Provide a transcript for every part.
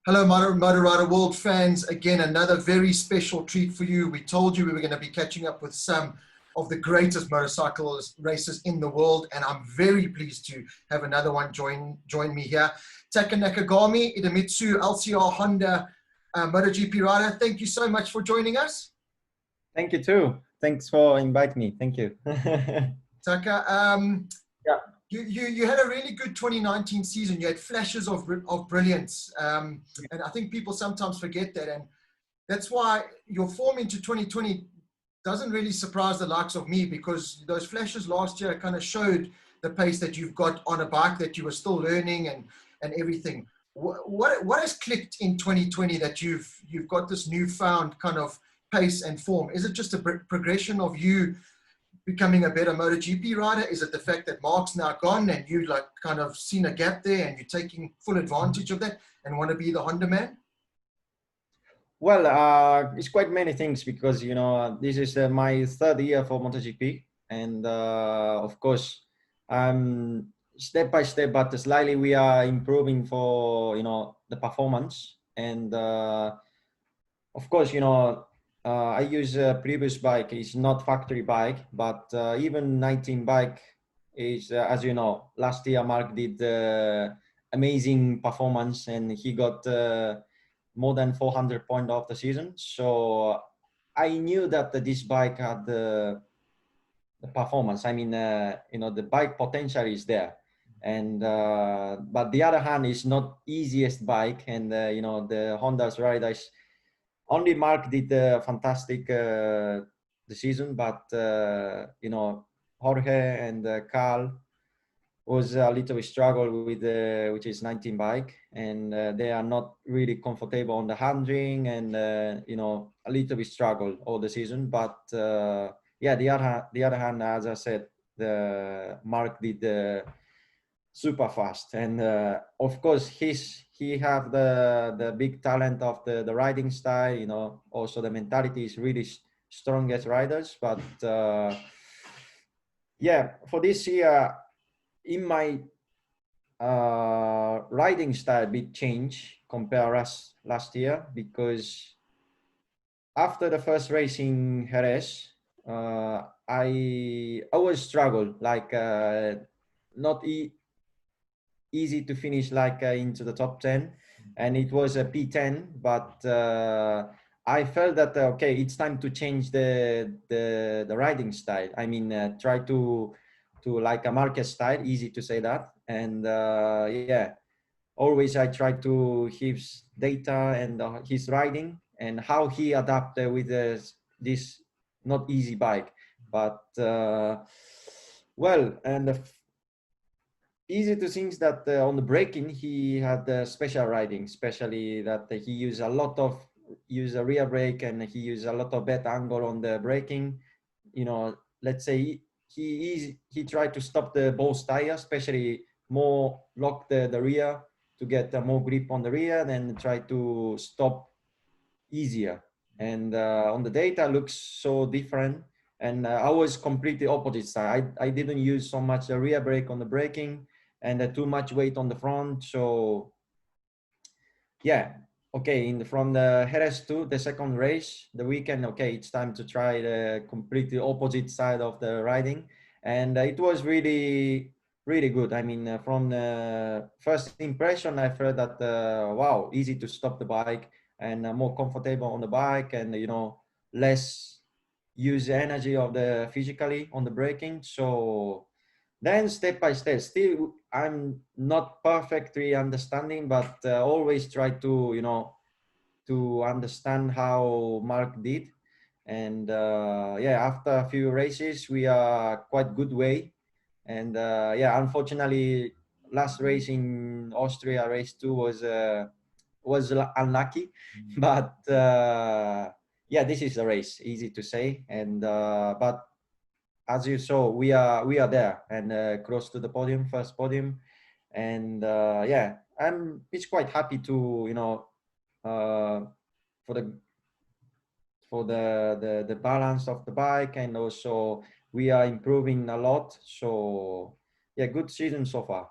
Hello, Motor Rider World fans. Again, another very special treat for you. We told you we were going to be catching up with some of the greatest motorcycle racers in the world, and I'm very pleased to have another one join me here. Taka Nakagami, Idemitsu LCR Honda MotoGP rider. Thank you so much for joining us. Thank you too. Thanks for inviting me. Thank you. Taka, Yeah. you had a really good 2019 season. You had flashes of brilliance. And I think people sometimes forget that. And that's why your form into 2020 doesn't really surprise the likes of me, because those flashes last year kind of showed the pace that you've got on a bike, that you were still learning and everything. What has clicked in 2020 that you've got this newfound kind of pace and form? Is it just a progression of you becoming a better MotoGP rider? Is it the fact that Mark's now gone and you like kind of seen a gap there and you're taking full advantage of that and want to be the Honda man? Well, it's quite many things because, this is my third year for MotoGP. And of course, step by step, but slightly we are improving for, the performance. And of course, I use a previous bike. It's not factory bike, but even 19 bike is, as you know, last year Mark did amazing performance and he got more than 400 points of the season. So I knew that this bike had the performance. I mean, the bike potential is there. And but the other hand, is not easiest bike, and the Honda's riders. Only Mark did a fantastic the season, but Jorge and Carl was a little bit struggle with which is 19 bike, and they are not really comfortable on the handling, and a little bit struggle all the season. But yeah, the other hand, as I said, the Mark did super fast, and of course he have the big talent of the riding style. Also the mentality is really strongest riders. But yeah, for this year in my riding style bit change compared us last year, because after the first race in Jerez, I always struggle, like not easy to finish like into the top 10, and it was a P10, but I felt that okay, it's time to change the riding style. I mean, try to like a market style, easy to say that. And yeah, always I try to his data and his riding and how he adapted with this not easy bike. But well, and easy to think that on the braking he had special riding, especially that he used a rear brake, and he used a lot of bad angle on the braking. Let's say he tried to stop the both tires, especially more lock the rear to get more grip on the rear, and try to stop easier. And on the data looks so different, and I was completely opposite side. I didn't use so much the rear brake on the braking, and too much weight on the front. So yeah, okay, from the Jerez to the second race, the weekend, okay, it's time to try the completely opposite side of the riding. And it was really, really good. I mean, from the first impression, I felt that, wow, easy to stop the bike, and more comfortable on the bike, and, less use the energy of the physically on the braking. So then step by step, still I'm not perfectly understanding, but always try to to understand how Mark did. And yeah, after a few races we are quite good way. And yeah, unfortunately last race in Austria, race 2, was unlucky. But yeah, this is a race, easy to say. And but as you saw, we are there, and close to the podium, first podium. And yeah, it's quite happy to uh, for the balance of the bike, and also we are improving a lot. So yeah, good season so far.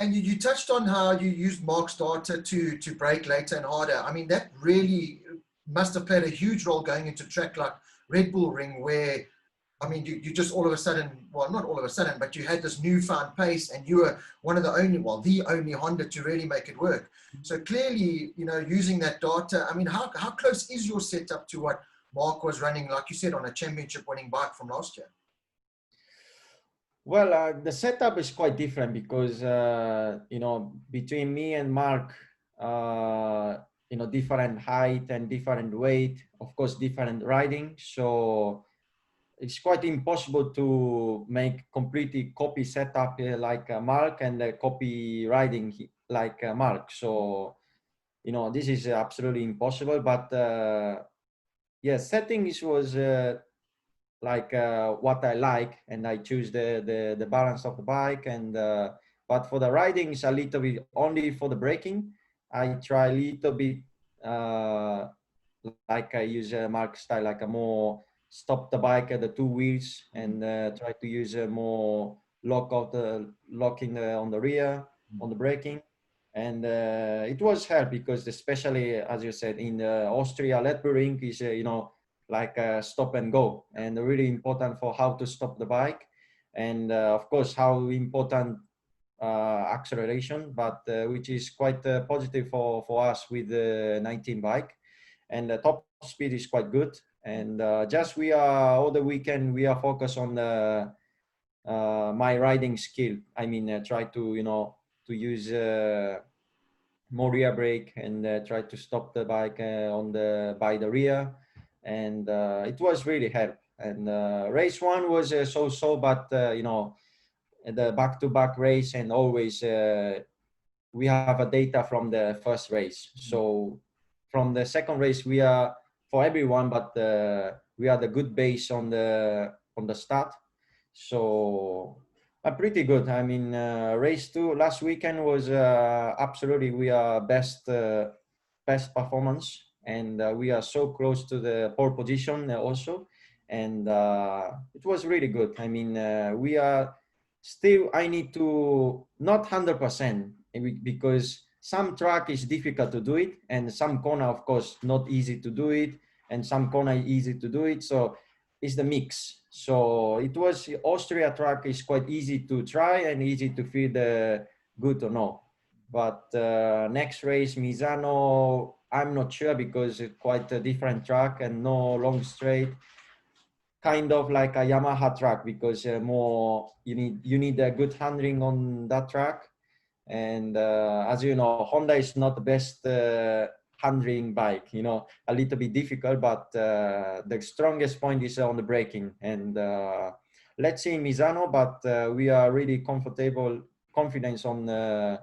And you touched on how you used Mark's data to brake later and harder. I mean, that really must have played a huge role going into track like Red Bull Ring, where, I mean, you just all of a sudden, well, not all of a sudden, but you had this newfound pace, and you were one of the only, well, the only Honda to really make it work. So clearly, you know, using that data, I mean, how close is your setup to what Mark was running, like you said, on a championship winning bike from last year? Well, the setup is quite different because, you know, between me and Mark, you know, different height and different weight, of course, different riding. So it's quite impossible to make completely copy setup like Mark and copy riding like Mark. So, you know, this is absolutely impossible. But yeah, settings was like what I like, and I choose the balance of the bike. And but for the riding, it's a little bit only for the braking. I try a little bit like I use a Mark style, like a more stop the bike at the two wheels and try to use a more locking on the rear on the braking. And it was hard because especially as you said in Austria, Red Bull Ring is you know, like stop and go, and really important for how to stop the bike, and of course how important acceleration, but which is quite positive for us with the 19 bike. And the top speed is quite good. And just we are all the weekend we are focused on the my riding skill. I mean, try to, you know, to use more rear brake and try to stop the bike on the by the rear. And it was really help. And race one was so, but you know, the back-to-back race, and always we have a data from the first race. So from the second race we are for everyone, but we are the good base on the start. So pretty good. I mean, race two last weekend was absolutely we are best performance, and we are so close to the pole position also. And it was really good. I mean, we are still, I need to not 100% because some track is difficult to do it, and some corner of course not easy to do it, and some corner easy to do it. So it's the mix. So it was Austria track is quite easy to try and easy to feel the good or no. But next race Misano, I'm not sure because it's quite a different track and no long straight, kind of like a Yamaha track, because more you need a good handling on that track. And as you know, Honda is not the best handling bike, you know, a little bit difficult, but the strongest point is on the braking. And let's see Misano, but we are really confidence on the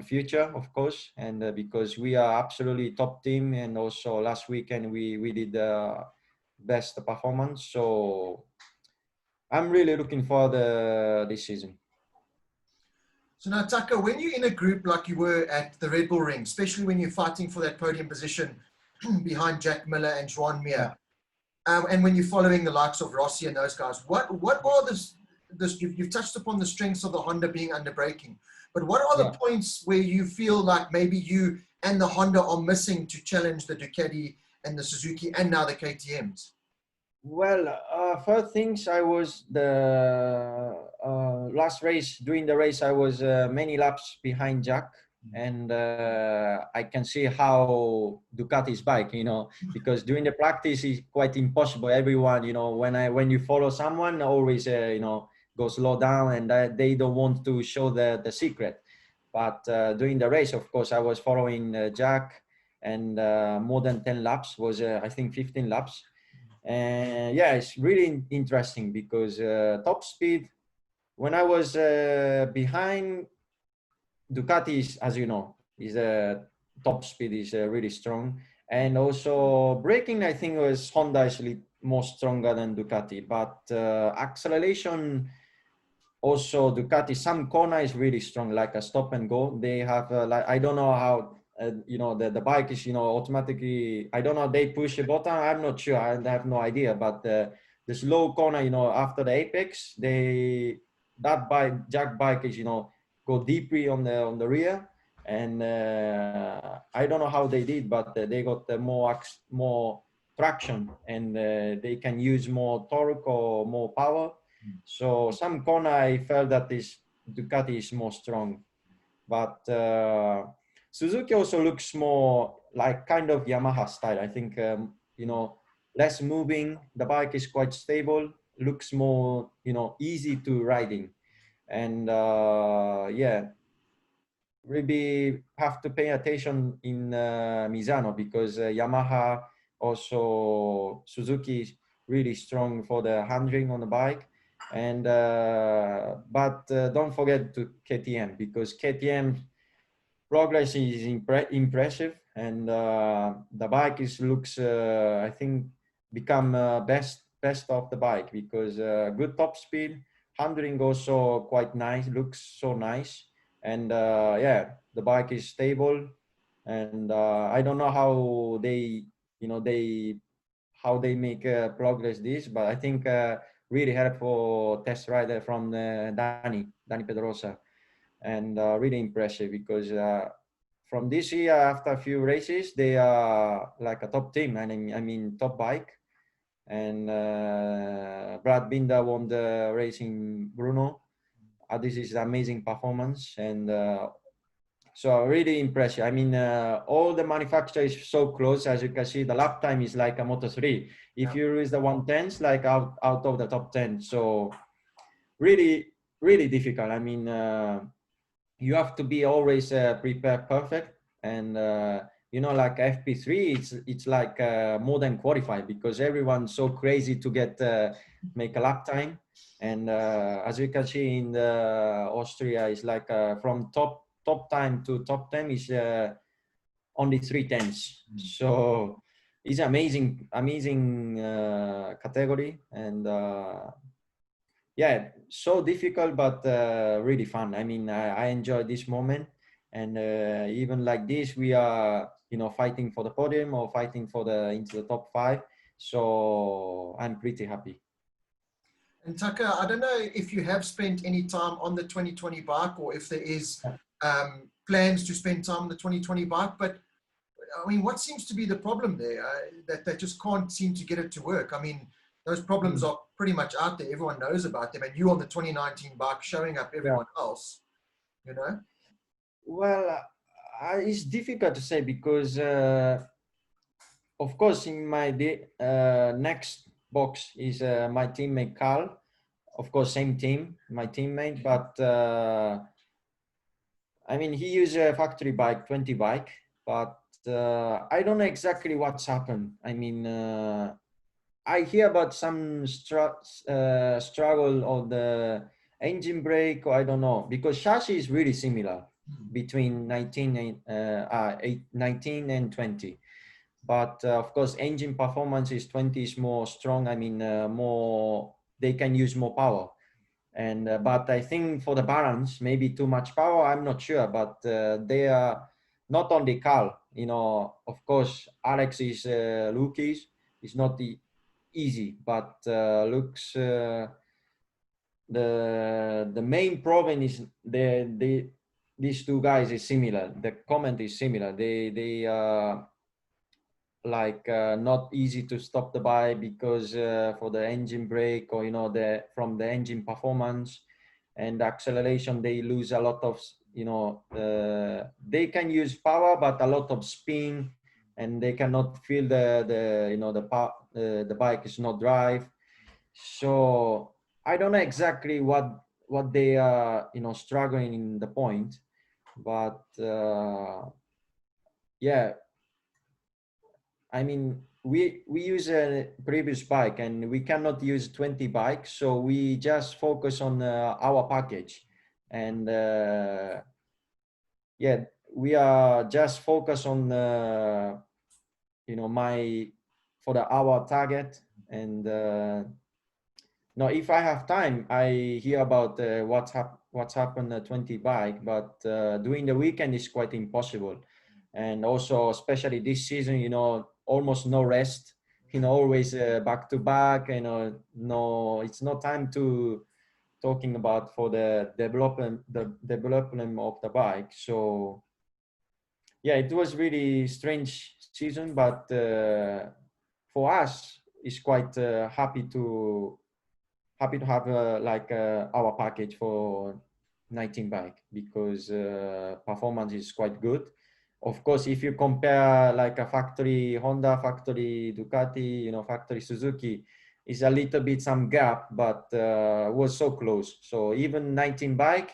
future, of course. And because we are absolutely top team, and also last weekend we did best performance. So I'm really looking for this season. So now, Taka, when you're in a group like you were at the Red Bull Ring, especially when you're fighting for that podium position behind Jack Miller and Joan Mir, and when you're following the likes of Rossi and those guys, what are you've touched upon the strengths of the Honda being under braking, but what are the points where you feel like maybe you and the Honda are missing to challenge the Ducati and the Suzuki and now the KTMs? Well, first things, I was the last race. During the race, I was many laps behind Jack, and I can see how Ducati's bike, you know, because during the practice is quite impossible. Everyone, you know, when you follow someone, always you know, go slow down, and they don't want to show the secret. But during the race, of course, I was following Jack, and more than 10 laps was I think 15 laps. And yeah, it's really interesting because top speed, when I was behind Ducati, as you know, is top speed is really strong. And also braking, I think was Honda is more stronger than Ducati, but acceleration also Ducati, some corner is really strong, like a stop and go. They have like, I don't know how you know, the bike is, you know, automatically, I don't know, they push a button, I'm not sure, I have no idea. But the slow corner, you know, after the apex, that bike, Jack bike is, you know, go deeply on the rear, and I don't know how they did, but they got more traction, and they can use more torque or more power. So some corner I felt that this Ducati is more strong, but Suzuki also looks more like kind of Yamaha style. I think less moving. The bike is quite stable. Looks more easy to riding, and yeah, really have to pay attention in Misano, because Yamaha, also Suzuki is really strong for the handling on the bike. And but don't forget to KTM, because KTM progress is impressive, and the bike looks I think become best of the bike, because good top speed, handling also quite nice, looks so nice, and yeah, the bike is stable, and I don't know how they how they make progress this, but I think really helpful test rider from Dani Pedrosa, and really impressive, because from this year, after a few races, they are like a top team. I mean top bike. And Brad Binder won the race in Bruno. This is amazing performance, and so really impressive. I mean, all the manufacturer is so close. As you can see, the lap time is like a Moto3. If you lose the 110s, like out of the top 10. So really, really difficult. I mean, you have to be always prepared perfect, and like FP3, it's like more than qualified, because everyone's so crazy to get make a lap time, and as you can see in the Austria, is like from top time to top 10 is only 3 tenths. So it's amazing category, and yeah, so difficult, but really fun. I mean, I enjoy this moment, and even like this, we are fighting for the podium or fighting for into the top 5. So I'm pretty happy. And Taka, I don't know if you have spent any time on the 2020 bike, or if there is plans to spend time on the 2020 bike, but I mean, what seems to be the problem there? That they just can't seem to get it to work. I mean, those problems are pretty much out there. Everyone knows about them. And you on the 2019 bike showing up everyone else, Well, it's difficult to say, because, of course, in my next box is my teammate Carl. Of course, same team, my teammate. But I mean, he used a factory bike, 20 bike. But I don't know exactly what's happened. I mean, I hear about some struggle of the engine brake, or I don't know, because chassis is really similar between 19 and 20. But of course, engine performance is 20 is more strong. I mean, more, they can use more power. And but I think for the balance, maybe too much power, I'm not sure. But they are not only Carl, of course, Alex is Lucas. It's not the easy, but looks the main problem is these two guys is similar. The comment is similar. They like not easy to stop the bike, because for the engine brake, or from the engine performance and acceleration, they lose a lot of they can use power, but a lot of spin, and they cannot feel the bike is not drive. So I don't know exactly what they are struggling in the point, but yeah, I mean, we use a previous bike, and we cannot use 20 bikes, so we just focus on our package, and yeah, we are just focused on my for our target. And no, if I have time, I hear about what's happened 20 bike, but during the weekend is quite impossible. And also, especially this season, almost no rest, always back to back, no, it's no time to talking about for the development of the bike. So yeah, it was really strange season, but for us, it's quite happy to have our package for 19 bike, because performance is quite good. Of course, if you compare like a factory Honda, factory Ducati, factory Suzuki, is a little bit some gap, but was so close. So even 19 bike,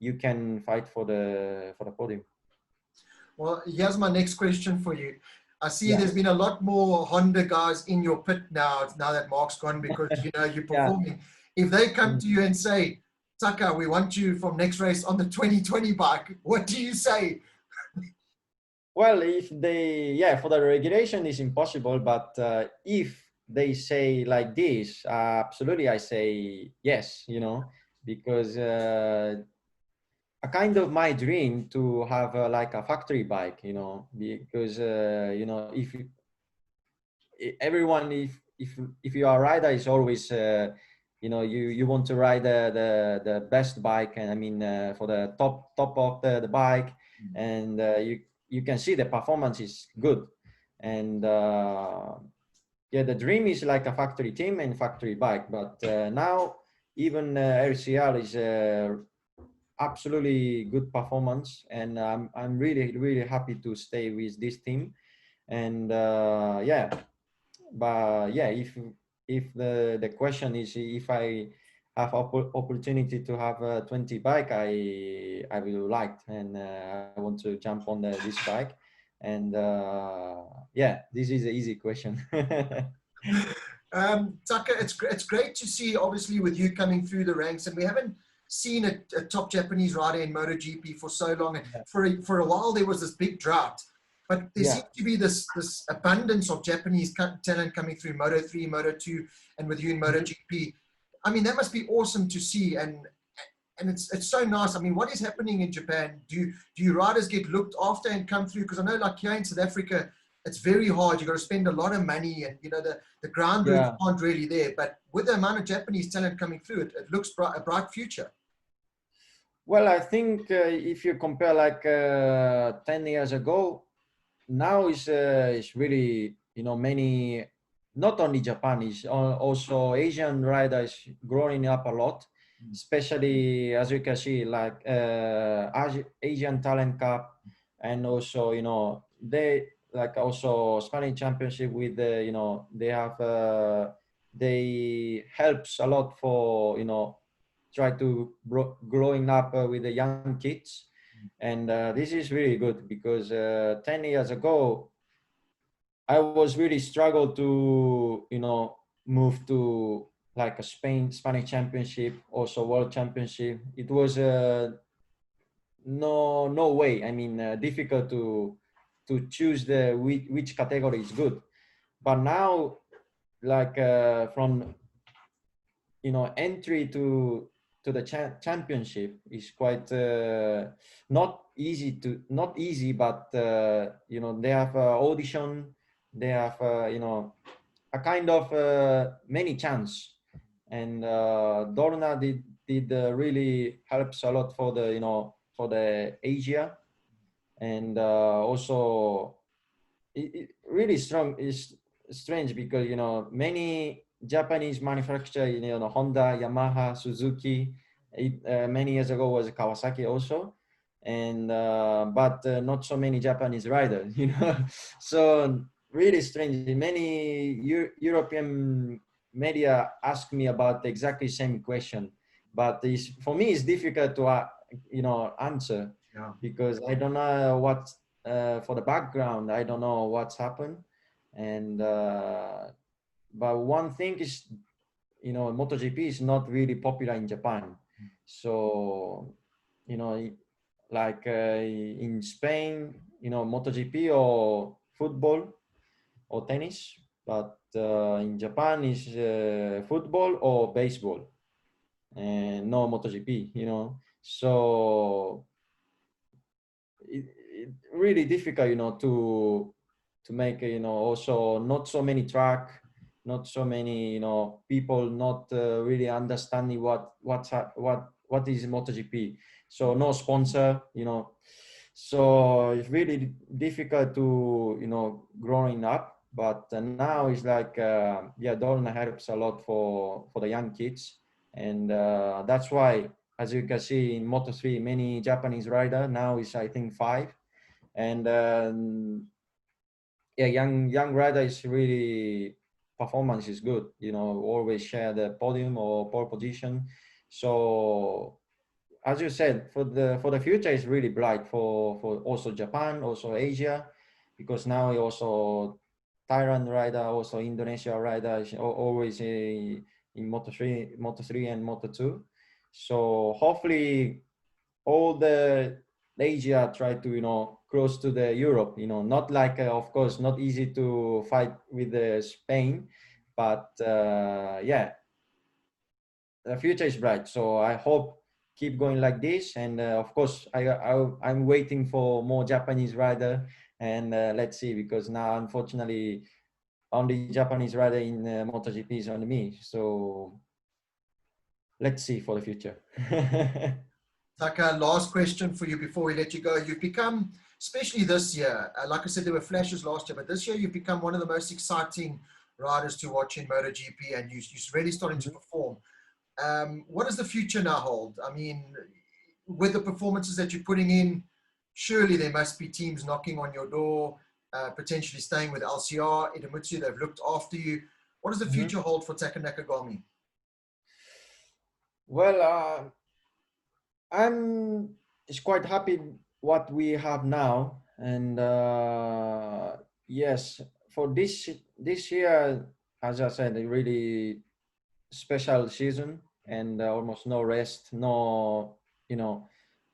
you can fight for the podium. Well, here's my next question for you. I see Yeah. there's been a lot more Honda guys in your pit now that Mark's gone, because you're performing. If they come to you and say, Taka, we want you from next race on the 2020 bike, what do you say? Well, if they, for the regulation is impossible, but if they say like this, absolutely, I say yes, because a kind of my dream to have like a factory bike, because, if everyone, if you are a rider, is always, you want to ride the best bike, and I mean, for the top of the bike, and you can see the performance is good, and the dream is like a factory team and factory bike, but now even LCR is absolutely good performance, and I'm really happy to stay with this team, and but if the question is if I have opportunity to have a 20 bike, I will like, and I want to jump on this bike, and this is an easy question. Taka, it's great to see, obviously, with you coming through the ranks, and we haven't seen a top Japanese rider in MotoGP for so long. And for a while, there was this big drought, but there seems to be this abundance of Japanese talent coming through Moto3, Moto2, and with you in MotoGP. I mean, that must be awesome to see, and it's so nice. I mean, what is happening in Japan? Do you riders get looked after and come through? Because I know, like here in South Africa, it's very hard. You got to spend a lot of money, and the ground routes aren't really there. But with the amount of Japanese talent coming through, it looks a bright future. Well, I think if you compare like 10 years ago, now is really, many, not only Japan, is also Asian riders growing up a lot, especially as you can see, like Asian Talent Cup, and also, they like also Spanish Championship with the, they have they helps a lot for, try to growing up with the young kids, and this is really good, because 10 years ago I was really struggled to move to like a Spanish Championship, also World Championship. It was no way, I mean, difficult to choose the which category is good, but now like from entry to the championship is quite not easy, but they have audition, they have a kind of many chance, and Dorna did really helps a lot for the for the Asia, and also it really strong is strange, because many Japanese manufacturer, Honda, Yamaha, Suzuki, many years ago was Kawasaki also, and but not so many Japanese riders, so really strange. Many European media ask me about the exactly same question, but for me it's difficult to answer, because I don't know what for the background, I don't know what's happened, and but one thing is, MotoGP is not really popular in Japan, so like in Spain, MotoGP or football or tennis, but in Japan is football or baseball, and no MotoGP, so it really difficult, to make, also not so many track, not so many, people not really understanding what is MotoGP. So no sponsor, so it's really difficult to, growing up. But now it's like, yeah, Dorna helps a lot for the young kids, and that's why, as you can see in Moto3, many Japanese rider now is, I think, 5, and yeah, young rider is really, performance is good. Always share the podium or pole position. So as you said, for the future is really bright for also Japan, also Asia, because now also Thailand rider, also Indonesia rider is always in Moto3 and Moto2. So hopefully all the Asia try to, close to the Europe, not like, of course, not easy to fight with Spain, but yeah, the future is bright. So I hope keep going like this. And of course, I'm waiting for more Japanese rider, and let's see, because now unfortunately only Japanese rider in MotoGP is only me. So let's see for the future. Taka, last question for you before we let you go. You've become, especially this year, like I said, there were flashes last year, but this year you've become one of the most exciting riders to watch in MotoGP, and you're really starting to perform. What does the future now hold? I mean, with the performances that you're putting in, surely there must be teams knocking on your door, potentially staying with LCR, Idemitsu, they've looked after you. What does the future hold for Taka Nakagami? Well, I'm just quite happy what we have now, and yes, for this year, as I said, a really special season, and almost no rest, no,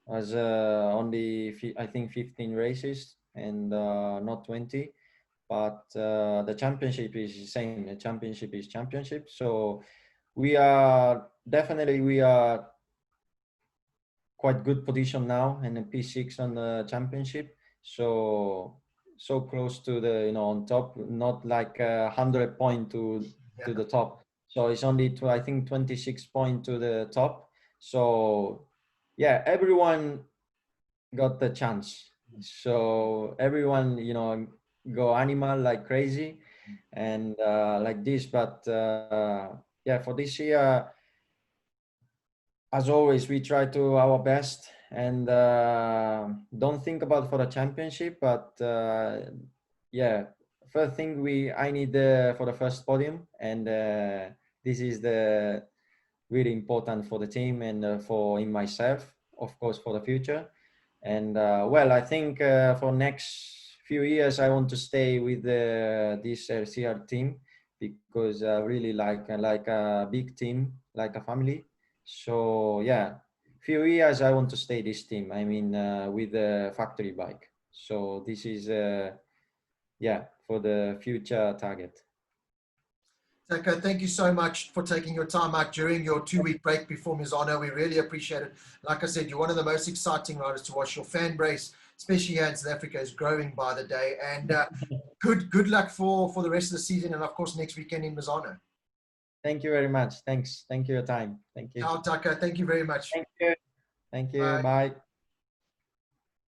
as only I think 15 races, and not 20. But the championship is the same. The championship is championship. So we are quite good position now, and a P6 on the championship. So close to the, on top, not like 100 point to the top. So it's only I think 26 point to the top. So yeah, everyone got the chance. So everyone, go animal like crazy, and like this. But yeah, for this year, as always, we try to our best, and don't think about for the championship. But yeah, first thing I need for the first podium, and this is the really important for the team, and for in myself, of course, for the future. And well, I think for next few years, I want to stay with this LCR team, because I really like a big team, like a family. So yeah, few years I want to stay this team. I mean, with the factory bike. So this is yeah, for the future target. Taka, thank you so much for taking your time out during your 2-week break before Misano. We really appreciate it. Like I said, you're one of the most exciting riders to watch. Your fan base, especially here in South Africa, is growing by the day. And good luck for the rest of the season, and of course next weekend in Misano. Thank you very much. Thanks. Thank you for your time. Thank you. Ciao, Taka. Thank you very much. Thank you. Thank you. Bye. Bye.